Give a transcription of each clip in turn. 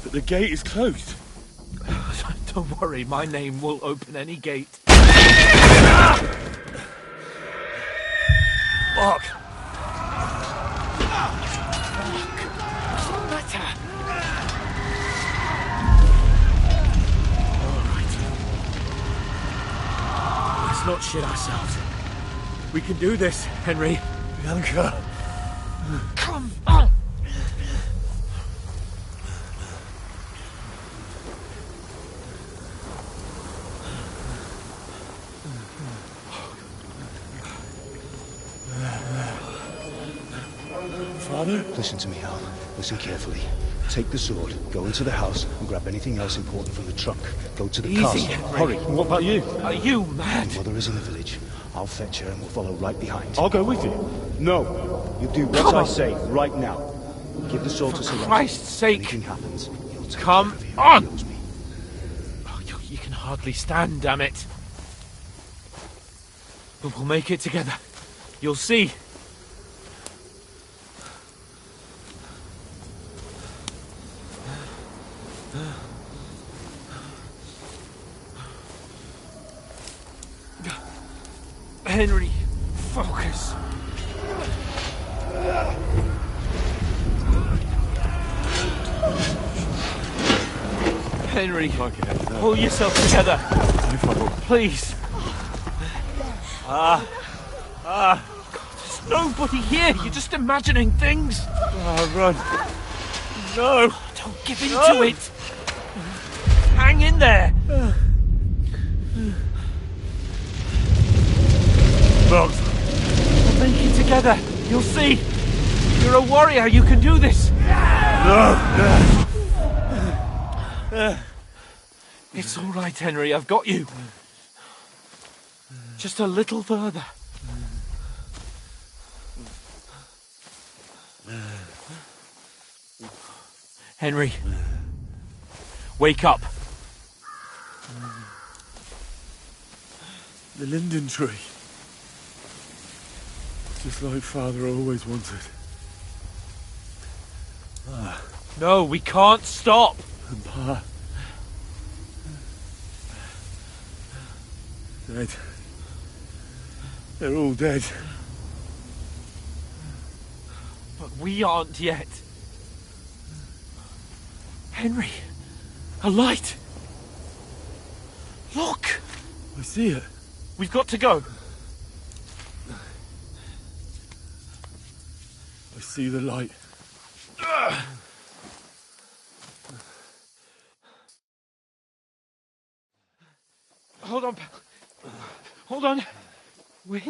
But the gate is closed. Don't worry, my name will open any gate. Fuck! What's the matter? Alright. Let's not shit ourselves. We can do this, Henry. Bianca. Come on! Father? Listen to me, Al. Listen carefully. Take the sword, go into the house, and grab anything else important from the trunk. Go to the Easy, castle. Henry. Hurry. And what about you? Are you mad? Your mother is in the village. I'll fetch her and we'll follow right behind. I'll go with you. No. You do what Come I on. say right now. Give the sword to For Solange. Christ's sake. Anything happens, you'll take Come care of you. on. He owes me. Oh, you can hardly stand, damn it. But we'll make it together. You'll see. Henry, focus. Henry, pull yourself together. Please. God, there's nobody here. You're just imagining things. Run. No. Don't give in to it. Hang in there. Well, We'll make it together. You'll see. You're a warrior. You can do this. no. It's all right, Henry. I've got you. Just a little further. Henry, wake up. The linden tree. Just like Father always wanted. No, we can't stop. And Pa. Dead. They're all dead. But we aren't yet. Henry, a light. Look, I see it. we've got to go. I see the light. Hold on, pal. Hold on. We.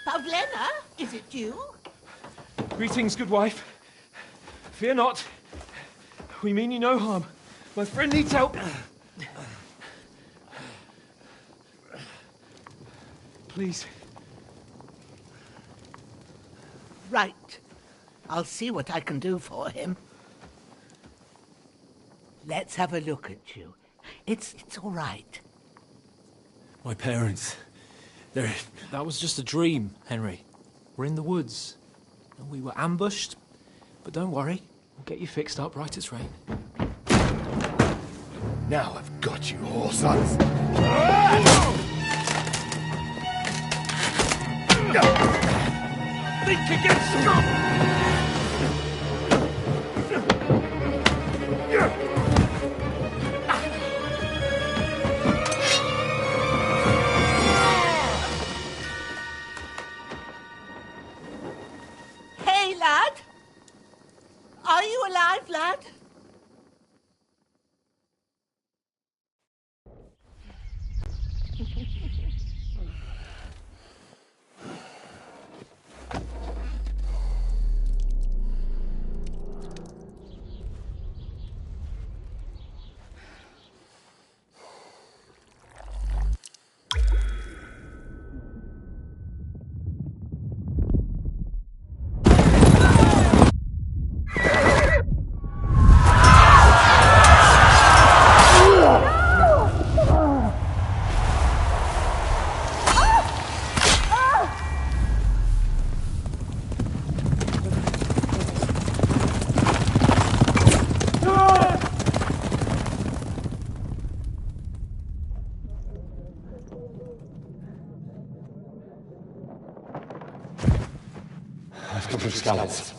Pavlena, is it you? Greetings, good wife. Fear not. We mean you no harm. My friend needs help. Please. Right. I'll see what I can do for him. Let's have a look at you. It's all right. My parents. That was just a dream, Henry. We're in the woods. And we were ambushed. But don't worry. We'll get you fixed up right as rain. Now I've got you, whoresons. Think again, Hey, lad! Are you alive, lad? I've come from Scallops.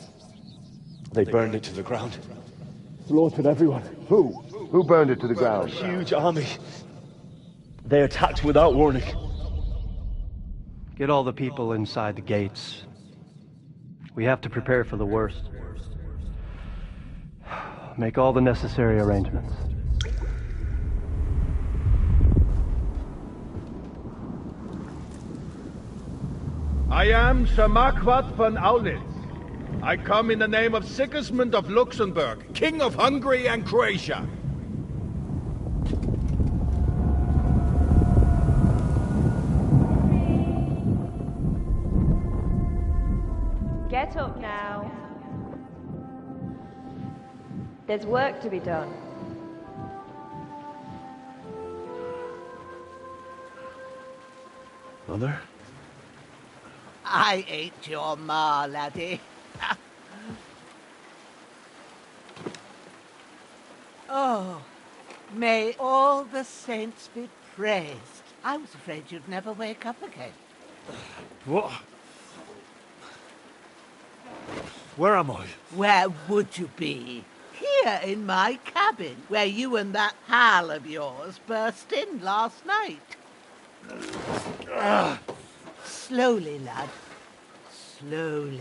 They burned it to the ground. Slaughtered everyone. Who? Who burned it to the ground? Huge army. They attacked without warning. Get all the people inside the gates. We have to prepare for the worst. Make all the necessary arrangements. I am Sir Marquardt von Aulitz. I come in the name of Sigismund of Luxembourg, King of Hungary and Croatia. Get up now. There's work to be done. Mother? I ain't your ma, laddie. Oh, may all the saints be praised. I was afraid you'd never wake up again. What? Where am I? Where would you be? Here in my cabin, where you and that pal of yours burst in last night. Slowly, lad. Slowly.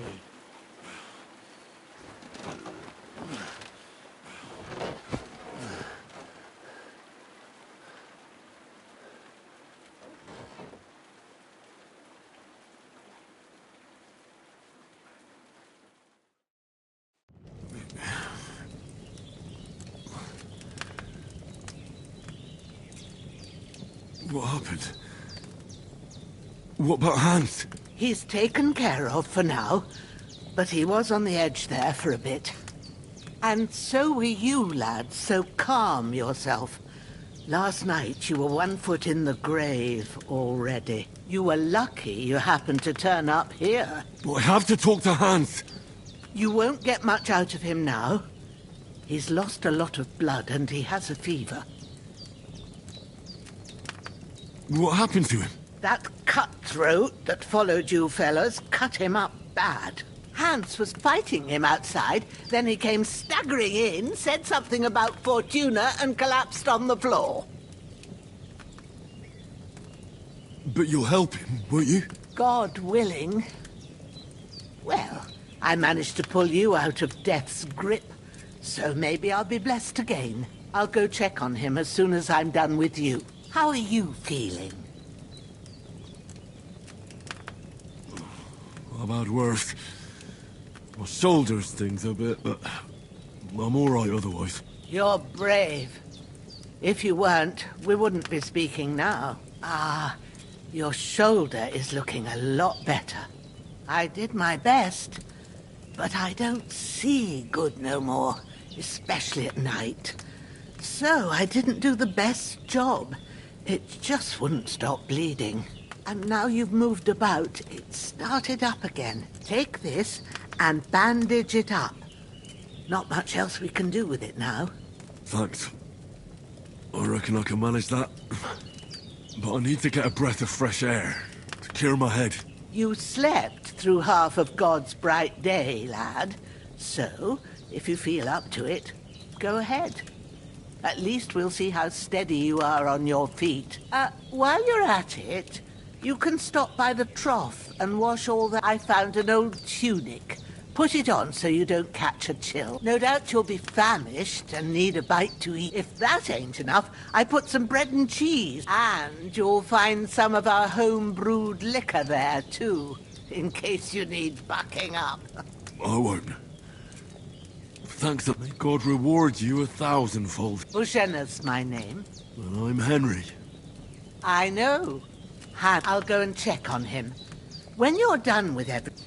What happened? What about Hans? He's taken care of for now, but he was on the edge there for a bit. And so were you, lad, so calm yourself. Last night you were 1 foot in the grave already. You were lucky you happened to turn up here. But I have to talk to Hans. You won't get much out of him now. He's lost a lot of blood and he has a fever. What happened to him? That cutthroat that followed you fellas cut him up bad. Hans was fighting him outside, then he came staggering in, said something about Fortuna and collapsed on the floor. But you'll help him, won't you? God willing. Well, I managed to pull you out of death's grip, so maybe I'll be blessed again. I'll go check on him as soon as I'm done with you. How are you feeling? I've had worse. My shoulders stings a bit, but I'm all right otherwise. You're brave. If you weren't, we wouldn't be speaking now. Ah, your shoulder is looking a lot better. I did my best, but I don't see good no more, especially at night. So I didn't do the best job. It just wouldn't stop bleeding. And now you've moved about, it started up again. Take this and bandage it up. Not much else we can do with it now. Thanks. I reckon I can manage that. But I need to get a breath of fresh air to clear my head. You slept through half of God's bright day, lad. So, if you feel up to it, go ahead. At least we'll see how steady you are on your feet. While you're at it, you can stop by the trough and wash all that. I found an old tunic. Put it on so you don't catch a chill. No doubt you'll be famished and need a bite to eat. If that ain't enough, I put some bread and cheese. And you'll find some of our home-brewed liquor there, too, in case you need bucking up. I won't. Thanks, may God reward you 1,000-fold. Bushenna's my name. And I'm Henry. I know. I'll go and check on him. When you're done with everything...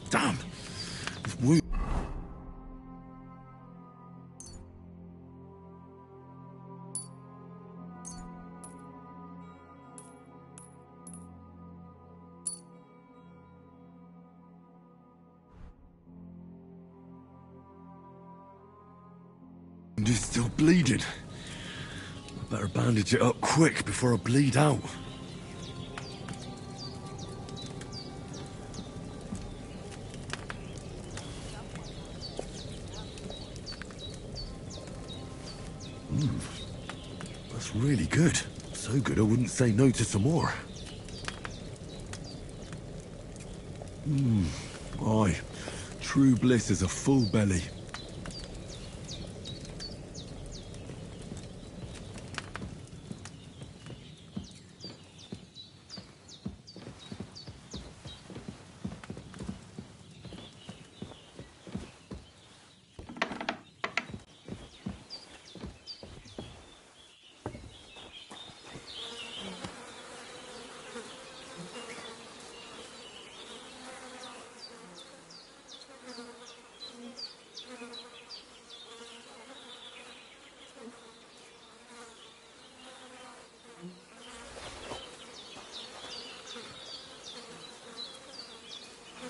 Damn! We... And it's still bleeding. I better bandage it up quick before I bleed out. That's really good. So good I wouldn't say no to some more. Aye. True bliss is a full belly.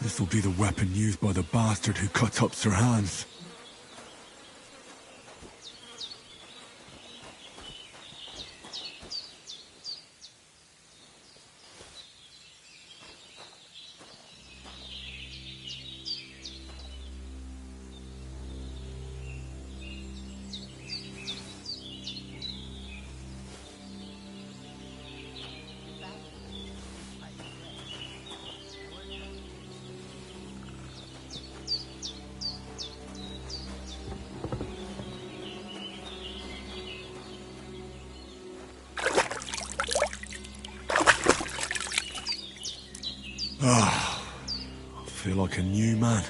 This'll be the weapon used by the bastard who cut up Sir Hans. I feel like a new man.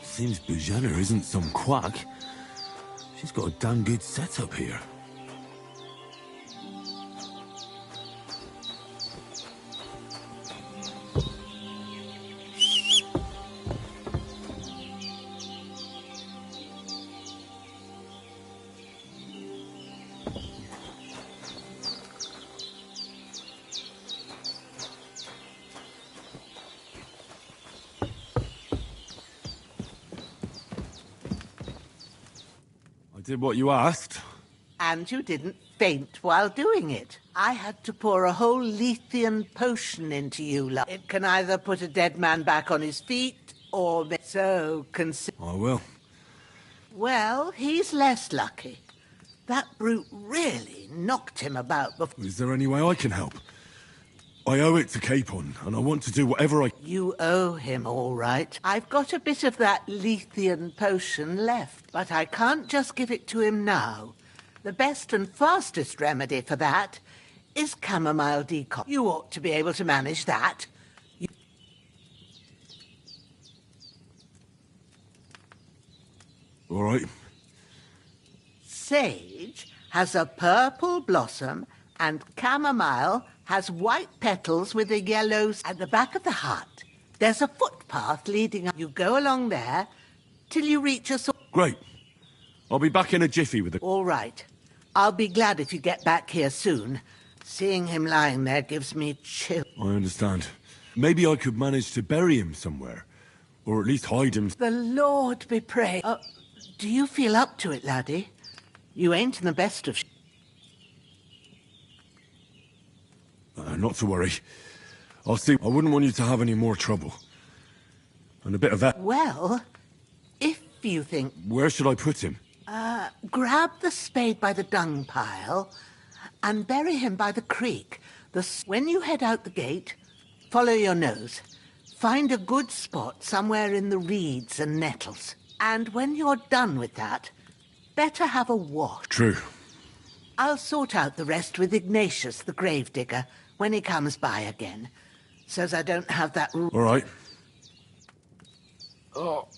Seems Bujana isn't some quack. She's got a damn good setup here. Did what you asked. And you didn't faint while doing it. I had to pour a whole Lethean potion into you. It can either put a dead man back on his feet, or so I will. Well, he's less lucky. That brute really knocked him about before. Is there any way I can help? I owe it to Capon, and I want to do whatever I... You owe him, all right. I've got a bit of that Lethean potion left, but I can't just give it to him now. The best and fastest remedy for that is chamomile decoction. You ought to be able to manage that. All right. Sage has a purple blossom, and chamomile has white petals with a yellow... At the back of the hut, there's a footpath leading up. You go along there till you reach a... Great. I'll be back in a jiffy with the... All right. I'll be glad if you get back here soon. Seeing him lying there gives me chill. I understand. Maybe I could manage to bury him somewhere. Or at least hide him... The Lord be praised. Do you feel up to it, laddie? You ain't in the best of... Not to worry. I'll see. I wouldn't want you to have any more trouble. And a bit of that... Well, if you think... Where should I put him? Grab the spade by the dung pile and bury him by the creek. When you head out the gate, follow your nose. Find a good spot somewhere in the reeds and nettles. And when you're done with that, better have a wash. True. I'll sort out the rest with Ignatius, the gravedigger, when he comes by again. So's I don't have that... All right. Oh.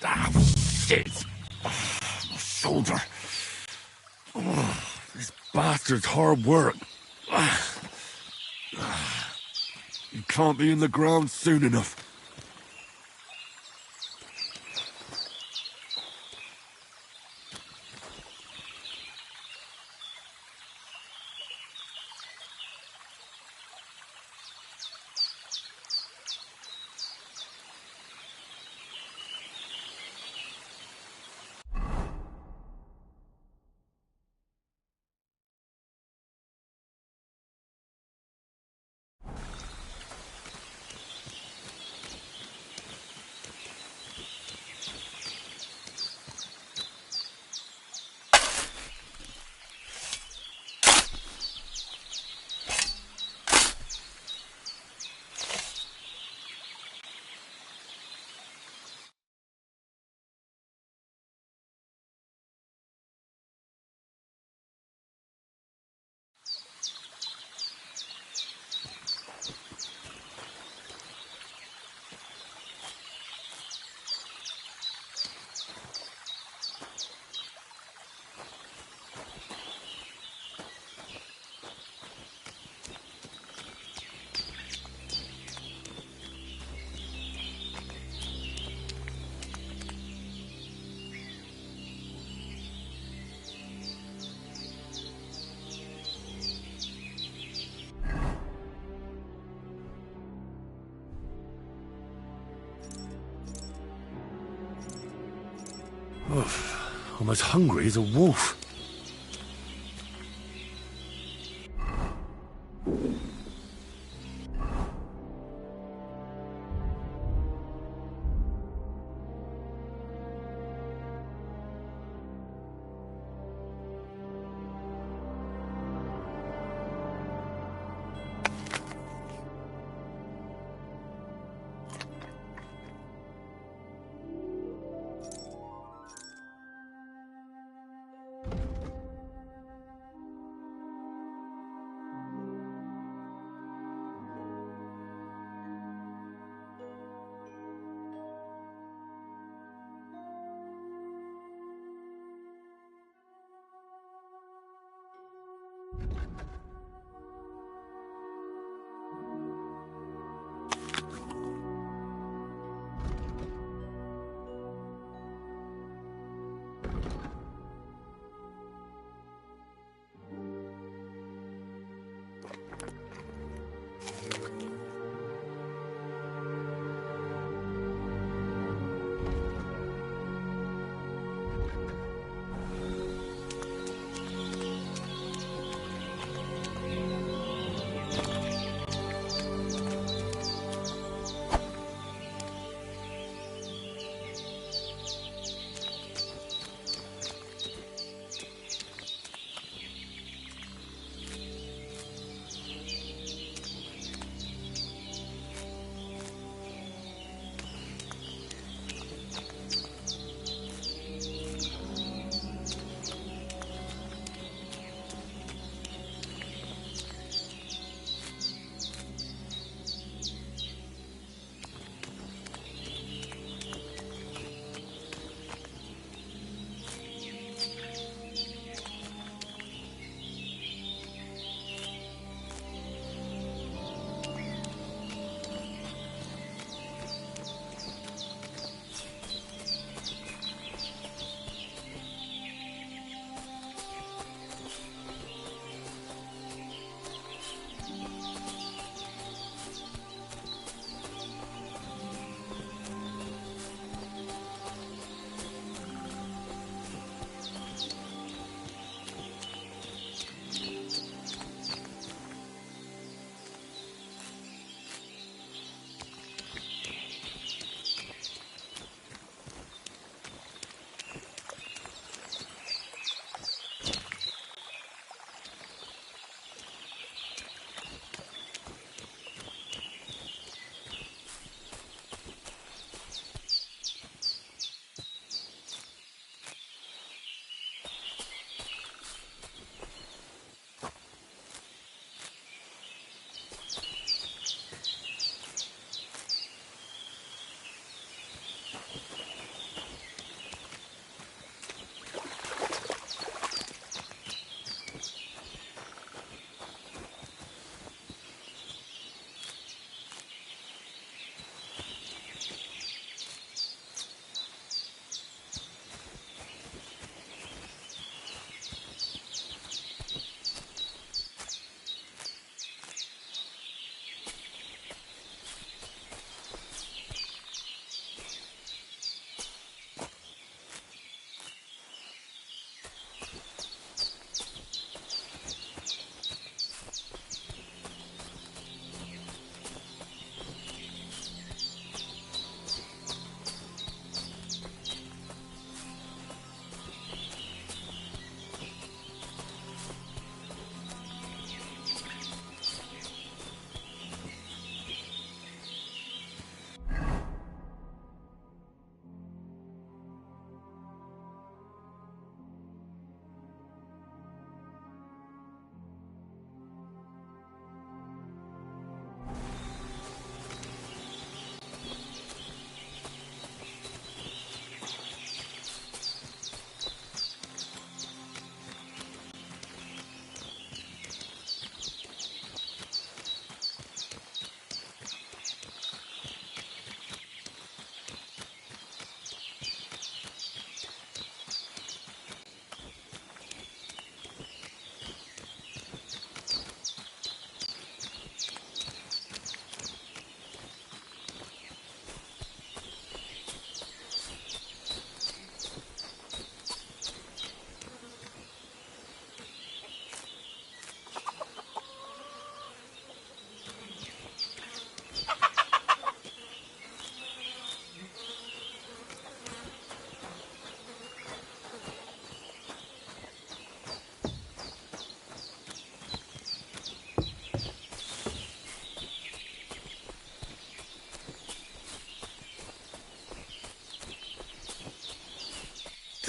Ah, shit! My shoulder. This bastard's hard work. You can't be in the ground soon enough. I'm as hungry as a wolf.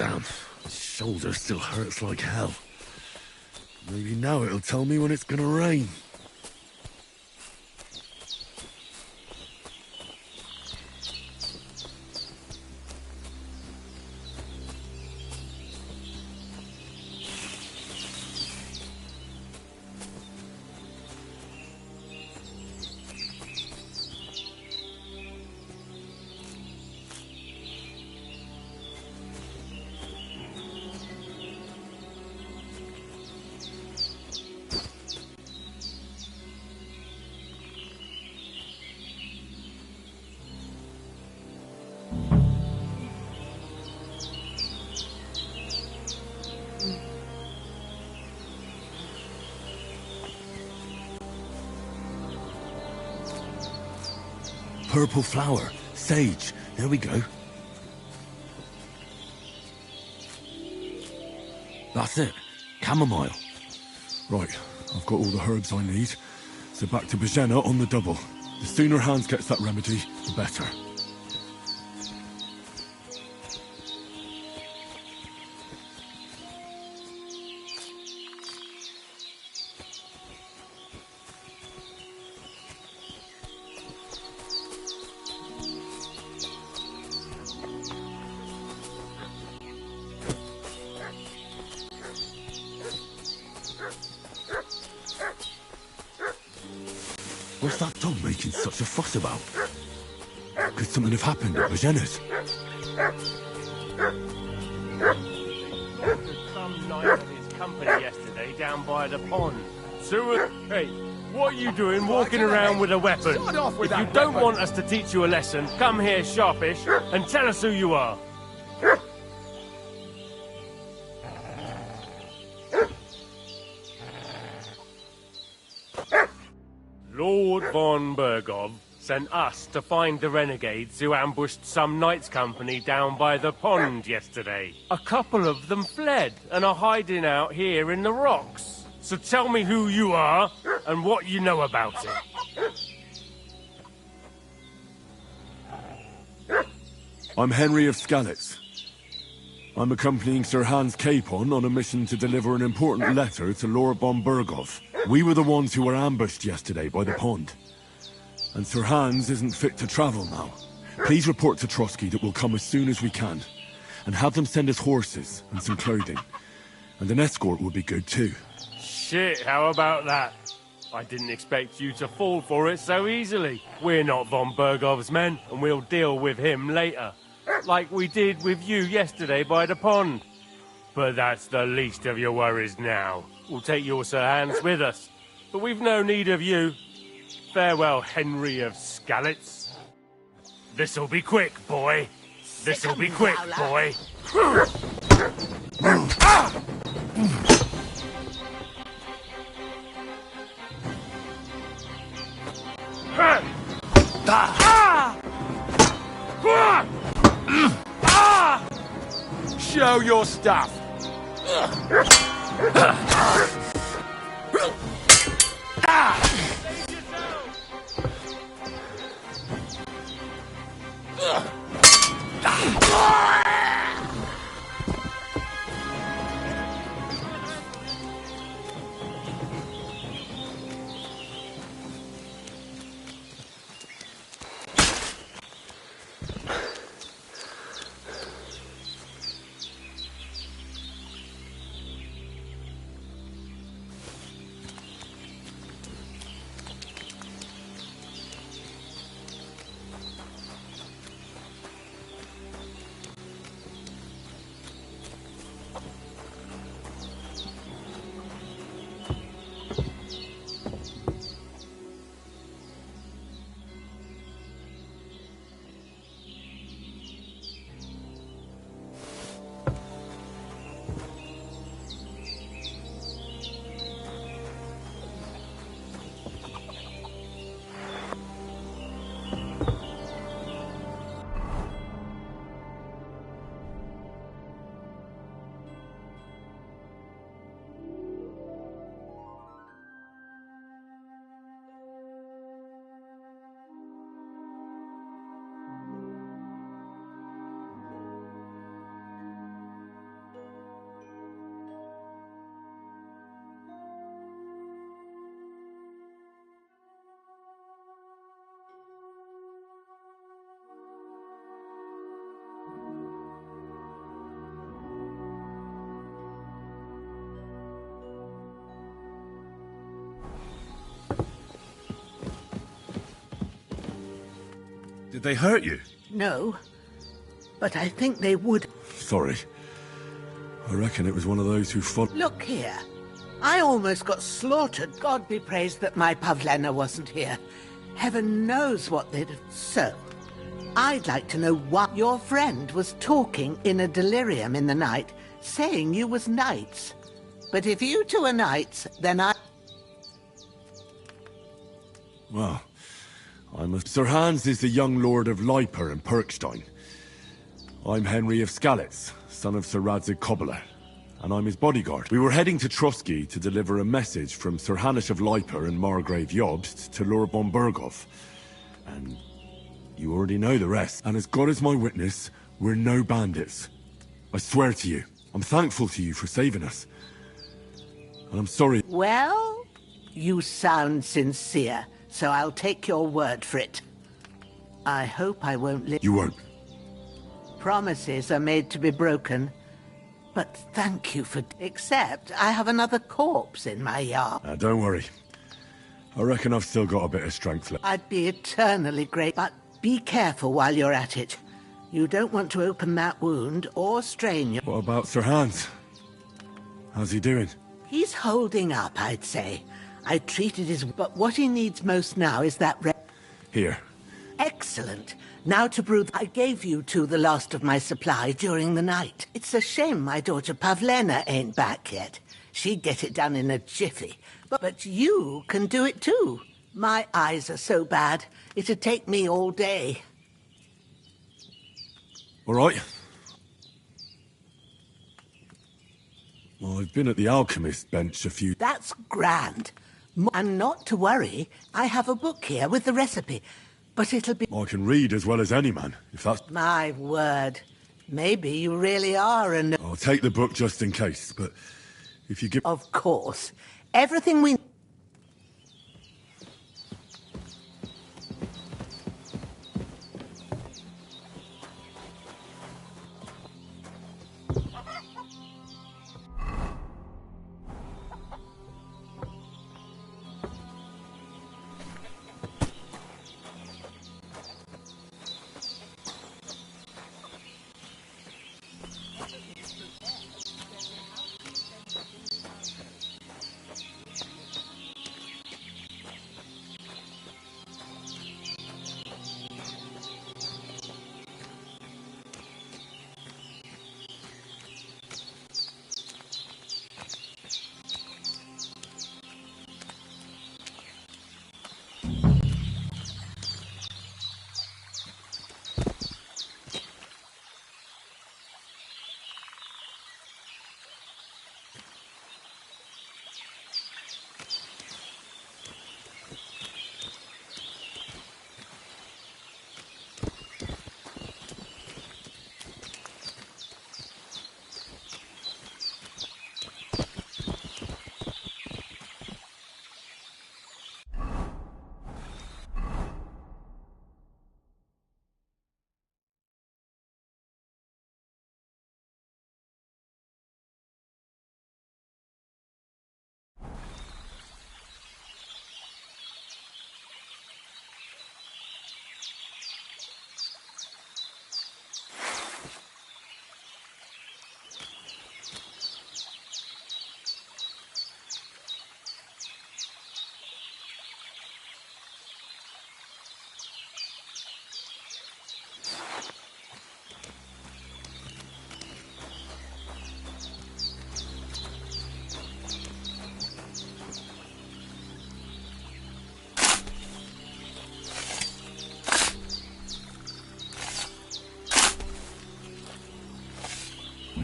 Damn, my shoulder still hurts like hell. Maybe now it'll tell me when it's gonna rain. Purple flower. Sage. There we go. That's it. Chamomile. Right, I've got all the herbs I need. So back to Bajena on the double. The sooner Hans gets that remedy, the better. What's that dog making such a fuss about? Could something have happened at Bajena's? Some knight had his company yesterday down by the pond. So, hey, what are you doing walking around with a weapon? If you don't want us to teach you a lesson, come here, sharpish, and tell us who you are. Lord von Bergov sent us to find the renegades who ambushed some knights' company down by the pond yesterday. A couple of them fled and are hiding out here in the rocks. So tell me who you are and what you know about it. I'm Henry of Skalitz. I'm accompanying Sir Hans Capon on a mission to deliver an important letter to Lord von Bergov. We were the ones who were ambushed yesterday by the pond. And Sir Hans isn't fit to travel now. Please report to Trotsky that we'll come as soon as we can. And have them send us horses and some clothing. And an escort would be good too. Shit, how about that? I didn't expect you to fall for it so easily. We're not von Bergov's men, and we'll deal with him later. Like we did with you yesterday by the pond. But that's the least of your worries now. We'll take your Sir Hans with us. But we've no need of you. Farewell, Henry of Skalitz. This'll be quick, boy. This'll be quick, boy. Show your stuff. Did they hurt you? No, but I think they would. Sorry. I reckon it was one of those who fought. Look here. I almost got slaughtered. God be praised that my Pavlena wasn't here. Heaven knows what they'd have... So, I'd like to know why your friend was talking in a delirium in the night, saying you was knights. But if you two are knights, then I... Well, I must... Sir Hans is the young lord of Leiper and Perkstein. I'm Henry of Skalitz, son of Sir Radzig Kobyla, and I'm his bodyguard. We were heading to Trotsky to deliver a message from Sir Hanish of Leiper and Margrave Jobst to Lord Bombergov. And you already know the rest. And as God is my witness, we're no bandits. I swear to you, I'm thankful to you for saving us. And I'm sorry... Well, you sound sincere, so I'll take your word for it. I hope I won't live... You won't. Promises are made to be broken. But thank you for... Except I have another corpse in my yard. Don't worry. I reckon I've still got a bit of strength left. I'd be eternally grateful, but be careful while you're at it. You don't want to open that wound or strain your... What about Sir Hans? How's he doing? He's holding up, I'd say. I treated his... But what he needs most now is that... Here. Excellent. Now to brew... I gave you two the last of my supply during the night. It's a shame my daughter Pavlena ain't back yet. She'd get it done in a jiffy. But you can do it too. My eyes are so bad, it'd take me all day. All right. Well, I've been at the alchemist bench a few... That's grand. And not to worry, I have a book here with the recipe. But it'll be... I can read as well as any man, if that's... My word. Maybe you really are a... I'll take the book just in case, but if you give... Of course. Everything we...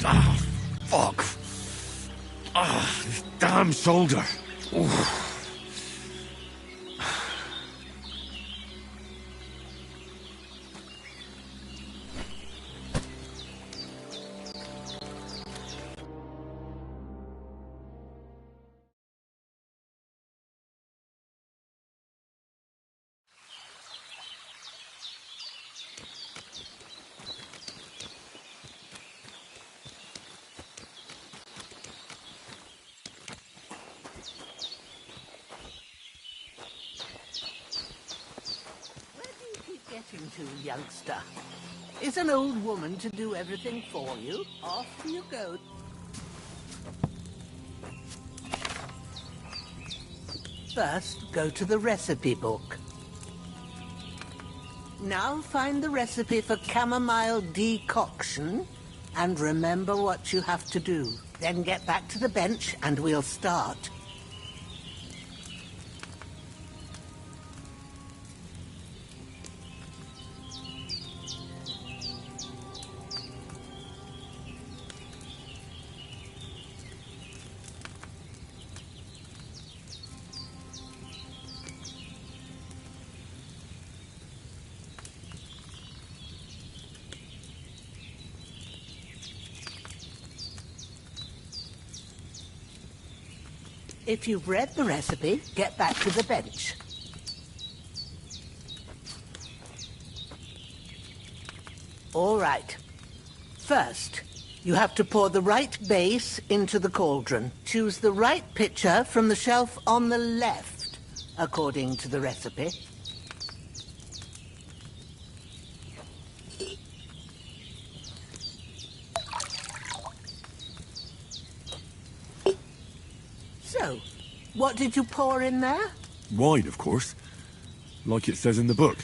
Ah, fuck. Ah, this damn shoulder. Oof. to, youngster? Is an old woman to do everything for you? Off you go. First, go to the recipe book. Now find the recipe for chamomile decoction and remember what you have to do. Then get back to the bench and we'll start. If you've read the recipe, get back to the bench. All right. First, you have to pour the right base into the cauldron. Choose the right pitcher from the shelf on the left, according to the recipe. So, what did you pour in there? Wine, of course. Like it says in the book.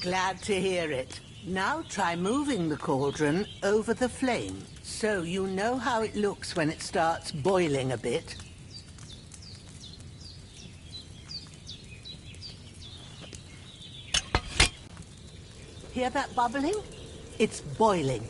Glad to hear it. Now try moving the cauldron over the flame, so you know how it looks when it starts boiling a bit. Hear that bubbling? It's boiling.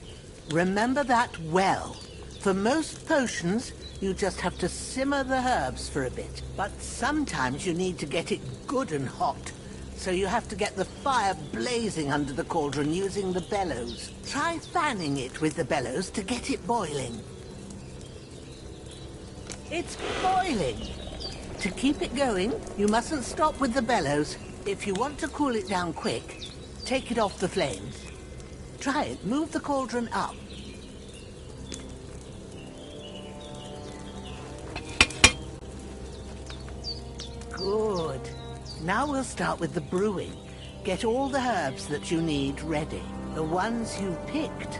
Remember that well. For most potions, you just have to simmer the herbs for a bit. But sometimes you need to get it good and hot. So you have to get the fire blazing under the cauldron using the bellows. Try fanning it with the bellows to get it boiling. It's boiling. To keep it going, you mustn't stop with the bellows. If you want to cool it down quick, take it off the flames. Try it. Move the cauldron up. Good. Now we'll start with the brewing. Get all the herbs that you need ready. The ones you picked.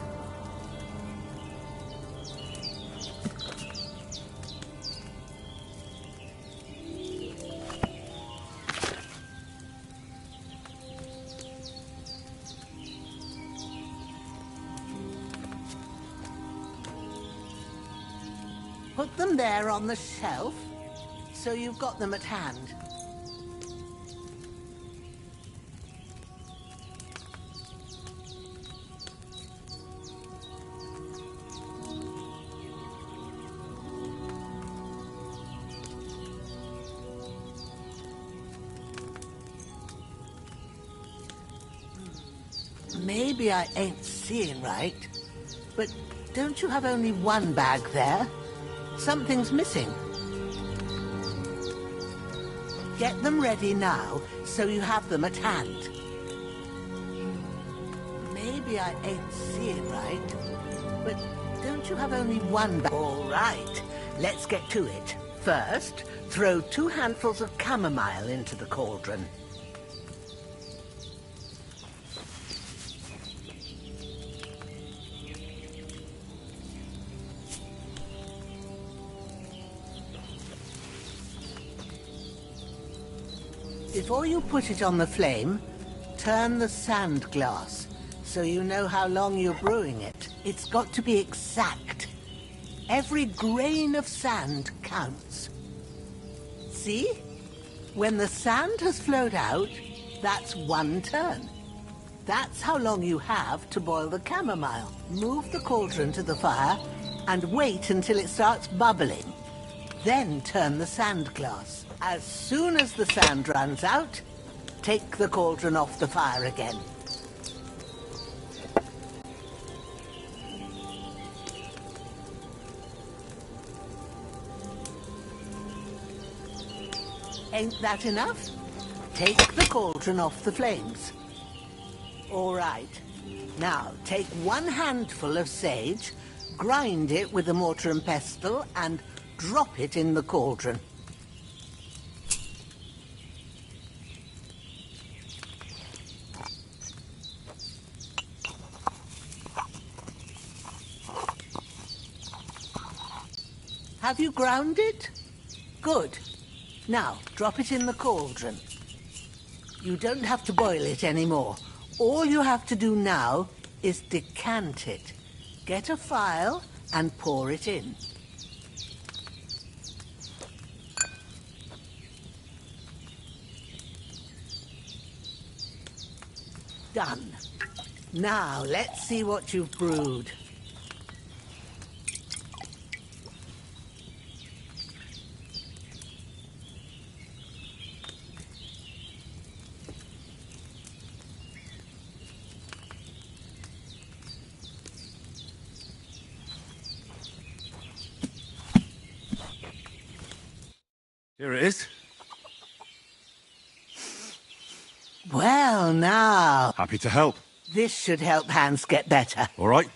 Put them there on the shelf, so you've got them at hand. Maybe I ain't seeing right, but don't you have only one bag there? Something's missing. Get them ready now, so you have them at hand. Maybe I ain't seeing right, but don't you have only one bag? All right, let's get to it. First, throw 2 handfuls of chamomile into the cauldron. Before you put it on the flame, turn the sand glass so you know how long you're brewing it. It's got to be exact. Every grain of sand counts. See? When the sand has flowed out, that's 1 turn. That's how long you have to boil the chamomile. Move the cauldron to the fire and wait until it starts bubbling. Then turn the sand glass. As soon as the sand runs out, take the cauldron off the fire again. Ain't that enough? Take the cauldron off the flames. All right. Now, take 1 handful of sage, grind it with a mortar and pestle, and drop it in the cauldron. Have you ground it? Good. Now, drop it in the cauldron. You don't have to boil it anymore. All you have to do now is decant it. Get a phial and pour it in. Done. Now, let's see what you've brewed. Here it is. Well, now. Happy to help. This should help Hans get better. All right.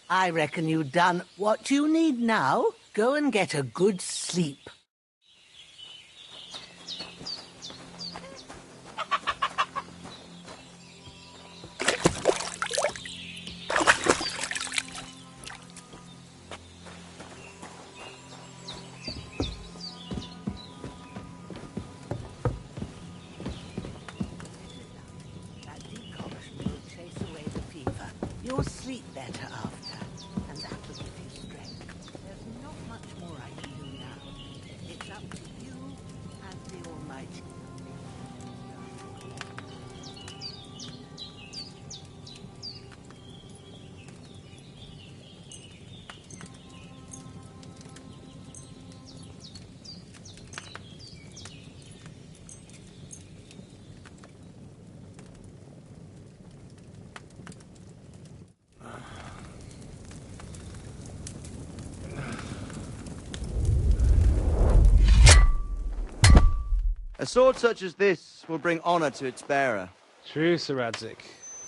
I reckon you've done what you need now. Go and get a good sleep. You'll sleep better after, and that will give you strength. There's not much more I can do now. It's up to you and the Almighty. A sword such as this will bring honor to its bearer. True, Sir Radzik.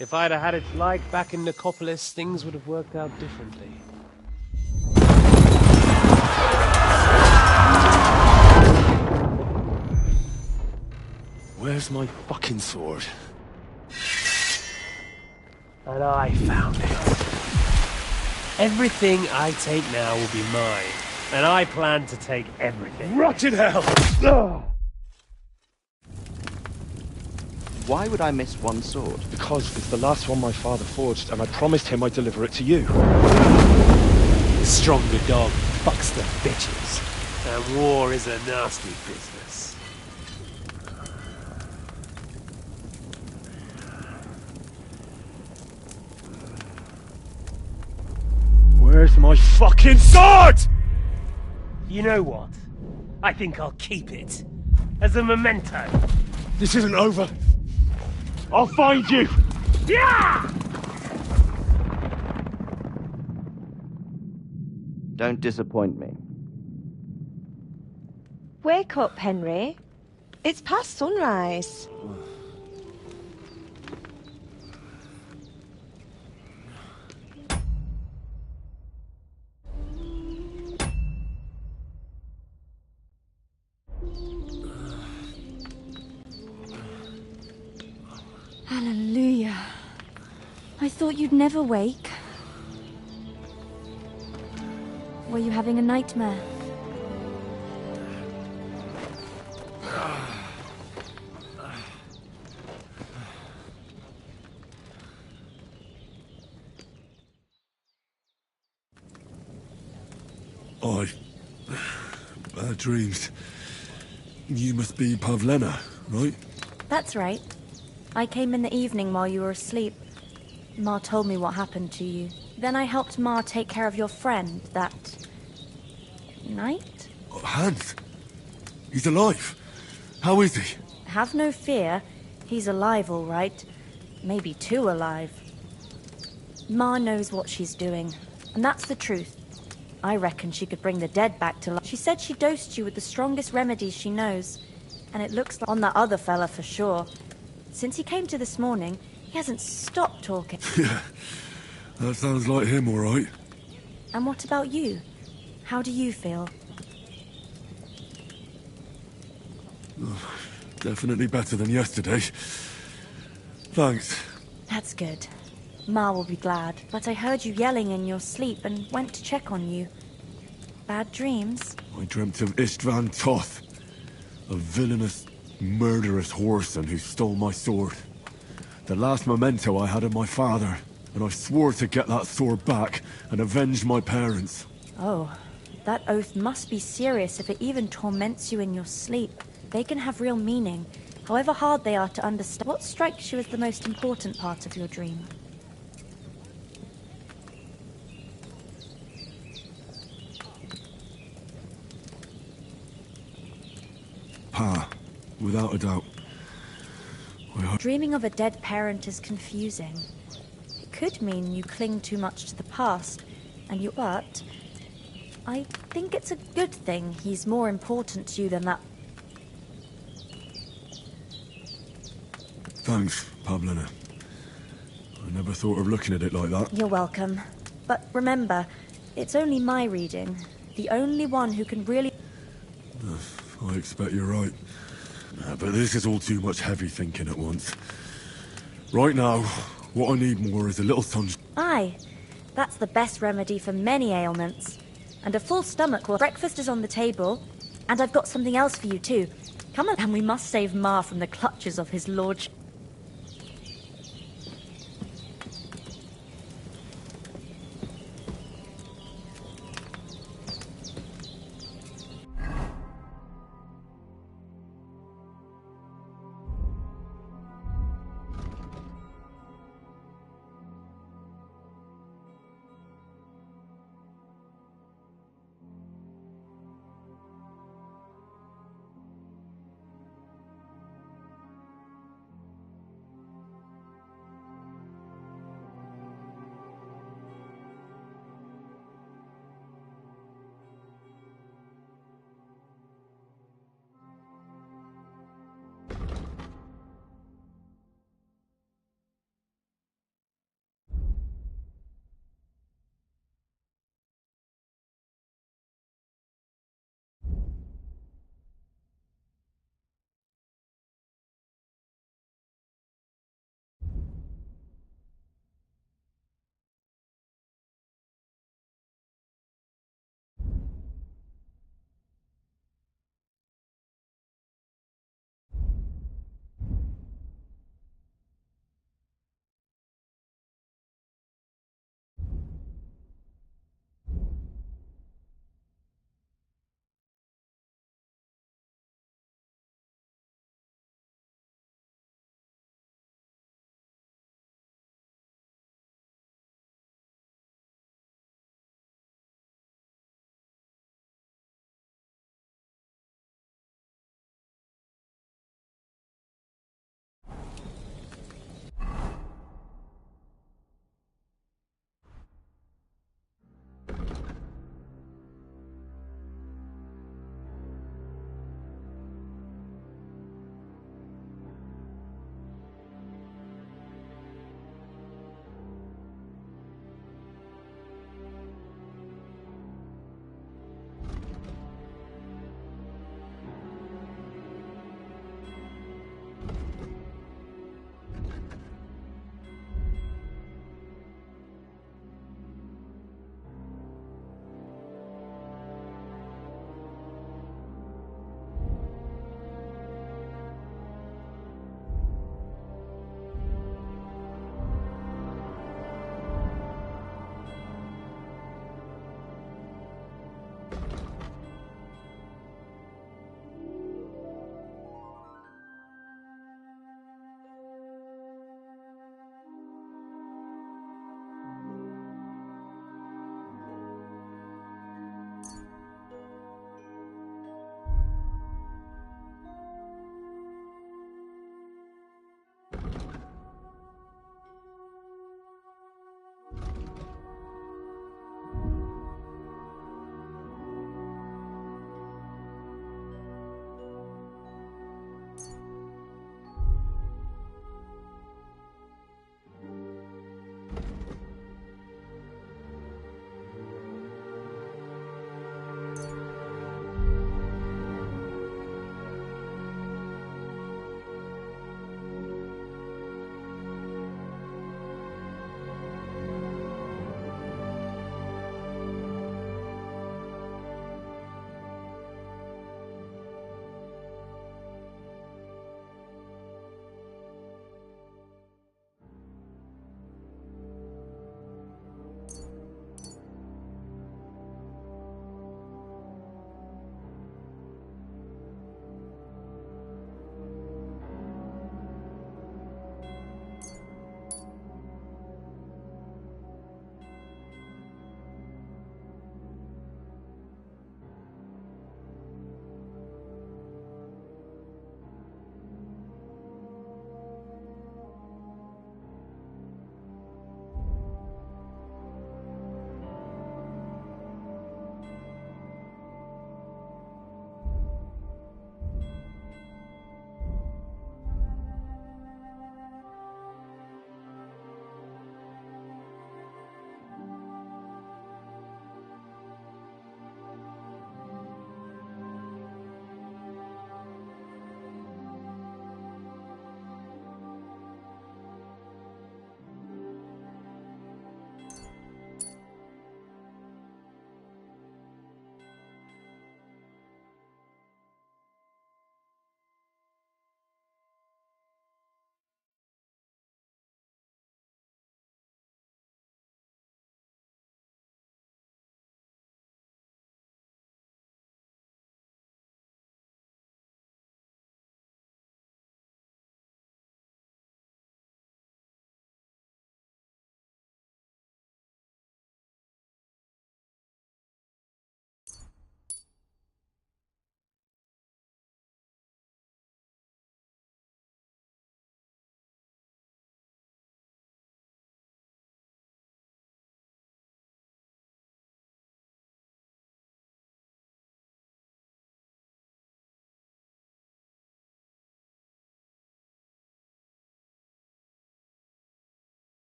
If I'd have had its like back in Nicopolis, things would have worked out differently. Where's my fucking sword? And I found it. Everything I take now will be mine, and I plan to take everything. Rotted hell! Why would I miss one sword? Because it's the last one my father forged, and I promised him I'd deliver it to you. The stronger dog fucks the bitches, and war is a nasty business. Where's my fucking sword? You know what? I think I'll keep it. As a memento. This isn't over. I'll find you! Yeah! Don't disappoint me. Wake up, Henry. It's past sunrise. Hallelujah. I thought you'd never wake. Were you having a nightmare? Bad dreams. You must be Pavlena, right? That's right. I came in the evening while you were asleep. Ma told me what happened to you. Then I helped Ma take care of your friend that night? Hans? He's alive. How is he? Have no fear. He's alive, all right. Maybe too alive. Ma knows what she's doing, and that's the truth. I reckon she could bring the dead back to life. She said she dosed you with the strongest remedies she knows, and it looks like on that other fella for sure. Since he came to this morning, he hasn't stopped talking. Yeah, that sounds like him, all right. And what about you? How do you feel? Definitely better than yesterday. Thanks. That's good. Ma will be glad, but I heard you yelling in your sleep and went to check on you. Bad dreams? I dreamt of Istvan Toth, a villainous, murderous whoreson who stole my sword. The last memento I had of my father, and I swore to get that sword back and avenge my parents. Oh, that oath must be serious if it even torments you in your sleep. They can have real meaning, however hard they are to understand. What strikes you as the most important part of your dream? Pa, without a doubt. Dreaming of a dead parent is confusing. It could mean you cling too much to the past, but I think it's a good thing he's more important to you than that. Thanks, Pablina. I never thought of looking at it like that. You're welcome. But remember, it's only my reading. The only one who can really... I expect you're right. But this is all too much heavy thinking at once. Right now, what I need more is a little sunshine. Aye, that's the best remedy for many ailments. And a full stomach will... Breakfast is on the table, and I've got something else for you too. Come on, and we must save Ma from the clutches of his lordship.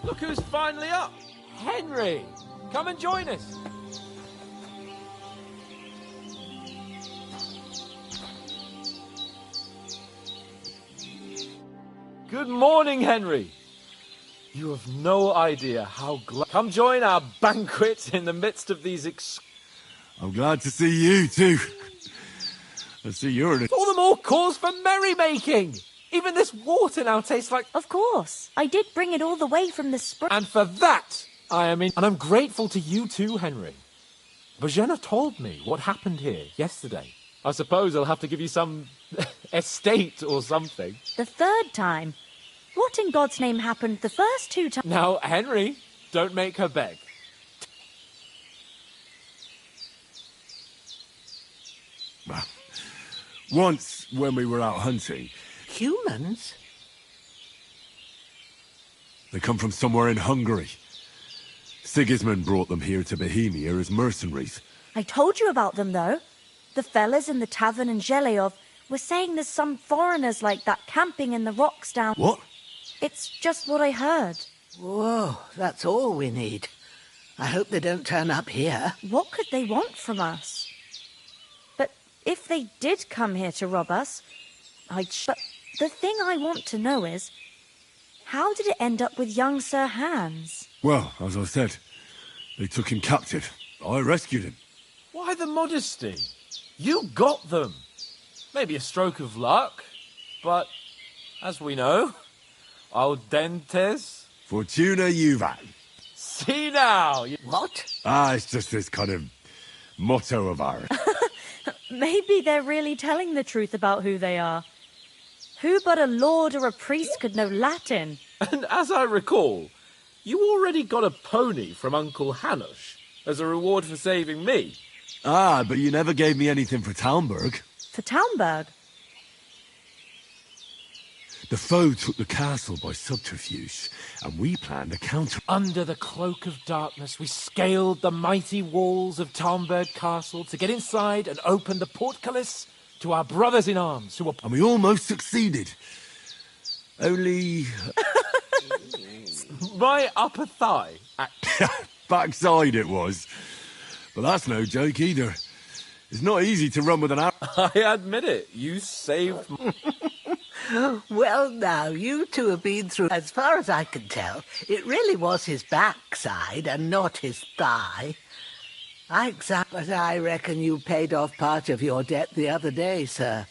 Look who's finally up! Henry! Come and join us! Good morning, Henry! You have no idea how glad... Come join our banquet in the midst of these I'm glad to see you, too. I see you're in All the more cause for merrymaking! Even this water now tastes like... Of course. I did bring it all the way from the spring. And for that, I am in... And I'm grateful to you too, Henry. Bojena told me what happened here yesterday. I suppose I'll have to give you some estate or something. The third time? What in God's name happened the first 2 times? Now, Henry, don't make her beg. Well, once, when we were out hunting... Humans? They come from somewhere in Hungary. Sigismund brought them here to Bohemia as mercenaries. I told you about them, though. The fellas in the tavern in Zheleov were saying there's some foreigners like that camping in the rocks down... What? It's just what I heard. Whoa, that's all we need. I hope they don't turn up here. What could they want from us? But if they did come here to rob us, But the thing I want to know is, how did it end up with young Sir Hans? Well, as I said, they took him captive. I rescued him. Why the modesty? You got them. Maybe a stroke of luck, but as we know, audentes... Fortuna juvat. See now! What? It's just this kind of motto of ours. Maybe they're really telling the truth about who they are. Who but a lord or a priest could know Latin? And as I recall, you already got a pony from Uncle Hanush as a reward for saving me. But you never gave me anything for Talmberg. For Talmberg? The foe took the castle by subterfuge, and we planned a counter... Under the cloak of darkness, we scaled the mighty walls of Talmberg Castle to get inside and open the portcullis to our brothers in arms who were... And we almost succeeded. Only... My upper thigh. Backside it was. But that's no joke either. It's not easy to run with an arrow. I admit it. You saved... Well, now, you two have been through... As far as I can tell, it really was his backside and not his thigh. But I reckon you paid off part of your debt the other day, sir.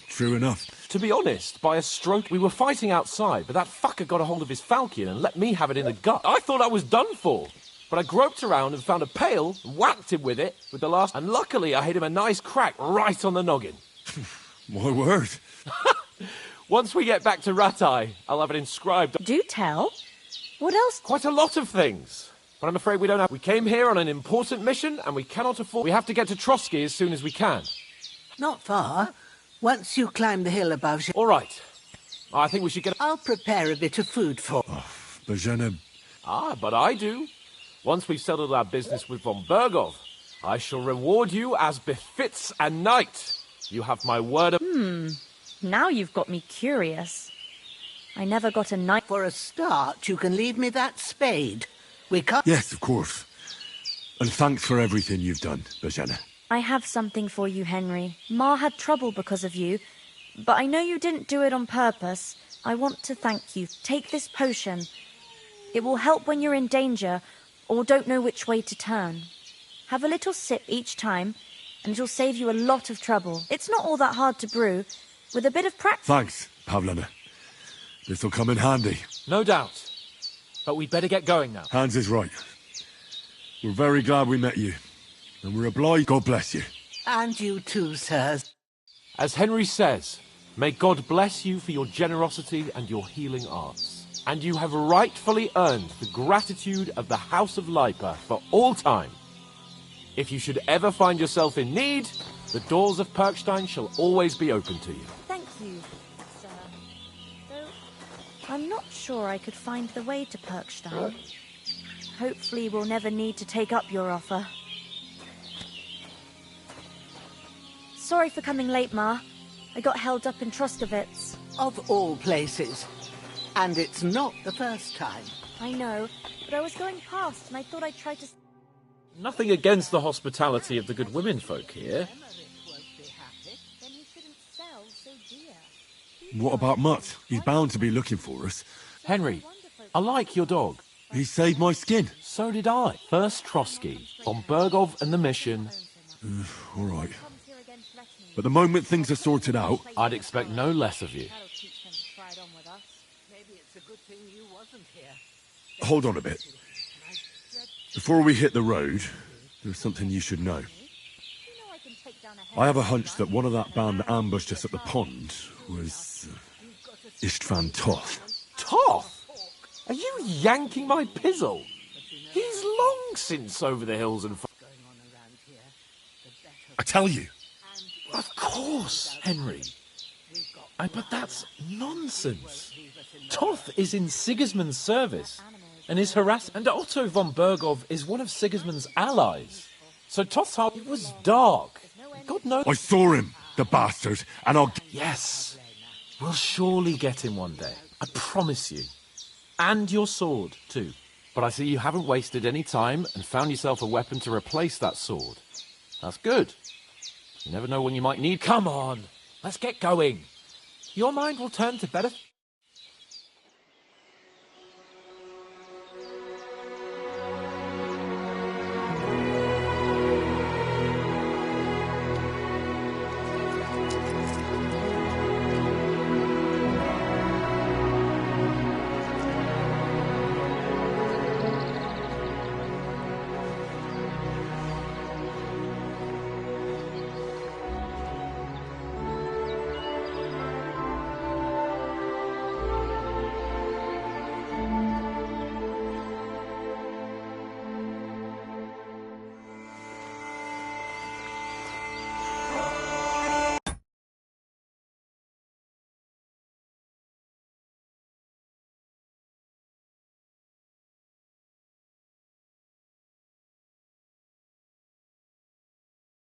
True enough. To be honest, by a stroke, we were fighting outside, but that fucker got a hold of his falchion and let me have it in the gut. I thought I was done for. But I groped around and found a pail, whacked him with it, with the last... And luckily I hit him a nice crack right on the noggin. My word. Once we get back to Ratai, I'll have it inscribed... Do tell. What else? Quite a lot of things. But I'm afraid we don't have... We came here on an important mission, and we cannot afford... We have to get to Trotsky as soon as we can. Not far. Once you climb the hill above... All right. I think we should get... I'll prepare a bit of food for... Bojena... But I do. Once we've settled our business with von Bergov, I shall reward you as befits a knight. You have my word of... Now you've got me curious. I never got a knight... For a start, you can leave me that spade. We can't... Yes, of course. And thanks for everything you've done, Bojena. I have something for you, Henry. Ma had trouble because of you, but I know you didn't do it on purpose. I want to thank you. Take this potion. It will help when you're in danger, or don't know which way to turn. Have a little sip each time, and it'll save you a lot of trouble. It's not all that hard to brew. With a bit of practice... Thanks, Pavlena. This'll come in handy. No doubt. But we'd better get going now. Hans is right. We're very glad we met you. And we're obliged. God bless you. And you too, sirs. As Henry says, may God bless you for your generosity and your healing arts. And you have rightfully earned the gratitude of the House of Lipa for all time. If you should ever find yourself in need, the doors of Perkstein shall always be open to you. Thank you, sir. Though I'm not sure I could find the way to Perkstein. Hopefully we'll never need to take up your offer. Sorry for coming late, Ma. I got held up in Troskovitz. Of all places. And it's not the first time. I know, but I was going past and I thought I'd try to... Nothing against the hospitality of the good women folk here. Then he shouldn't sell so dear. What about Mutt? He's bound to be looking for us. Henry, I like your dog. He saved my skin. So did I. First Trotsky, von Bergov and the mission. All right. But the moment things are sorted out... I'd expect no less of you. Maybe it's a good thing you wasn't here. Hold on a bit. Before we hit the road, there's something you should know. I have a hunch that one of that band that ambushed us at the pond was... Istvan Toth. Toth? Are you yanking my pizzle? He's long since over the hills and... I tell you. Of course, Henry. But that's nonsense. Toth is in Sigismund's service and is harassed, and Otto von Bergov is one of Sigismund's allies. So Toth's heart was dark. God knows... I saw him, the bastard, and I'll... Yes. We'll surely get him one day. I promise you. And your sword, too. But I see you haven't wasted any time and found yourself a weapon to replace that sword. That's good. You never know when you might need... Come on, let's get going. Your mind will turn to better...